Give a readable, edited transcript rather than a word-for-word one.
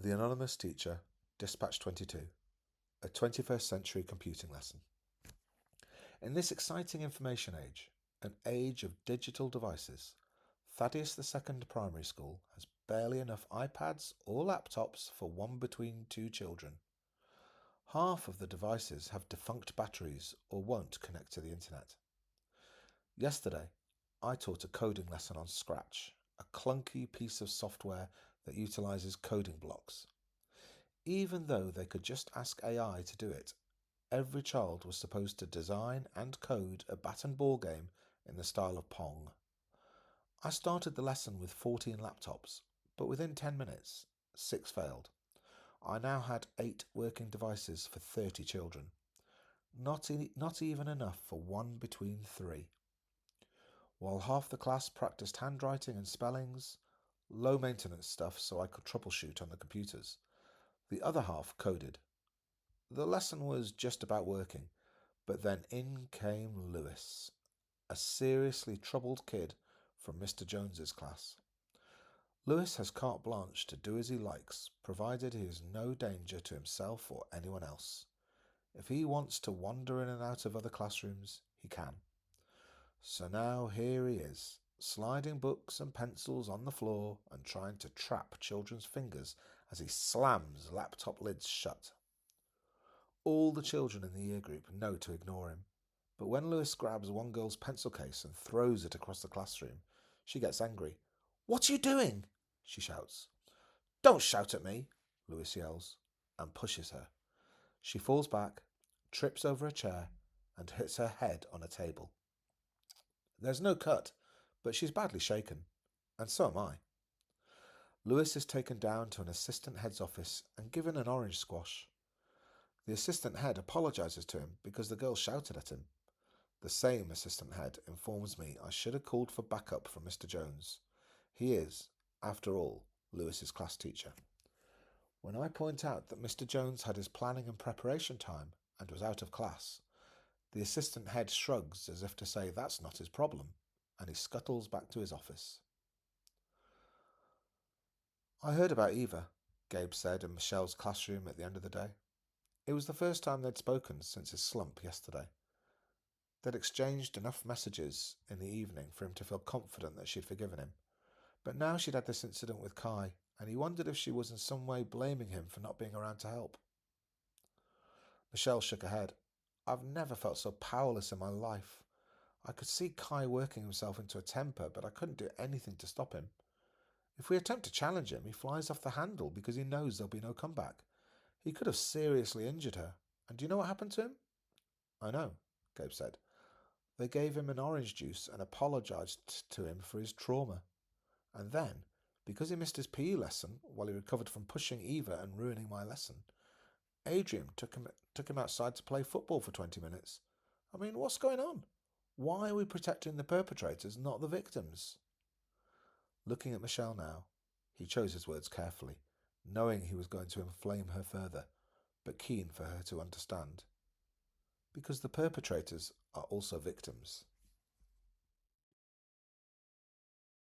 The Anonymous Teacher, Dispatch 22, a 21st century computing lesson. In this exciting information age, an age of digital devices, Thaddeus II Primary School has barely enough iPads or laptops for one between two children. Half of the devices have defunct batteries or won't connect to the internet. Yesterday, I taught a coding lesson on Scratch, a clunky piece of software that utilizes coding blocks. Even though they could just ask AI to do it, every child was supposed to design and code a bat and ball game in the style of Pong. I started the lesson with 14 laptops, but within 10 minutes, 6 failed. I now had 8 working devices for 30 children. Not even enough for one between 3. While half the class practiced handwriting and spellings, low maintenance stuff so I could troubleshoot on the computers, the other half coded. The lesson was just about working, but then in came Lewis, a seriously troubled kid from Mr. Jones's class. Lewis has carte blanche to do as he likes, provided he is no danger to himself or anyone else. If he wants to wander in and out of other classrooms, he can. So now here he is, sliding books and pencils on the floor and trying to trap children's fingers as he slams laptop lids shut. All the children in the year group know to ignore him, but when Lewis grabs one girl's pencil case and throws it across the classroom, she gets angry. "What are you doing?" she shouts. "Don't shout at me," Lewis yells, and pushes her. She falls back, trips over a chair, and hits her head on a table. There's no cut, but she's badly shaken, and so am I. Lewis is taken down to an assistant head's office and given an orange squash. The assistant head apologizes to him because the girl shouted at him. The same assistant head informs me I should have called for backup from Mr. Jones. He is, after all, Lewis's class teacher. When I point out that Mr. Jones had his planning and preparation time and was out of class, the assistant head shrugs as if to say that's not his problem, and he scuttles back to his office. "I heard about Eva," Gabe said in Michelle's classroom at the end of the day. It was the first time they'd spoken since his slump yesterday. They'd exchanged enough messages in the evening for him to feel confident that she'd forgiven him. But now she'd had this incident with Kai, and he wondered if she was in some way blaming him for not being around to help. Michelle shook her head. "I've never felt so powerless in my life. I could see Kai working himself into a temper, but I couldn't do anything to stop him. If we attempt to challenge him, he flies off the handle because he knows there'll be no comeback. He could have seriously injured her. And do you know what happened to him?" "I know," Gabe said. "They gave him an orange juice and apologized to him for his trauma. And then, because he missed his PE lesson while he recovered from pushing Eva and ruining my lesson, Adrian took him outside to play football for 20 minutes. I mean, what's going on? Why are we protecting the perpetrators, not the victims?" Looking at Michelle now, he chose his words carefully, knowing he was going to inflame her further, but keen for her to understand. "Because the perpetrators are also victims."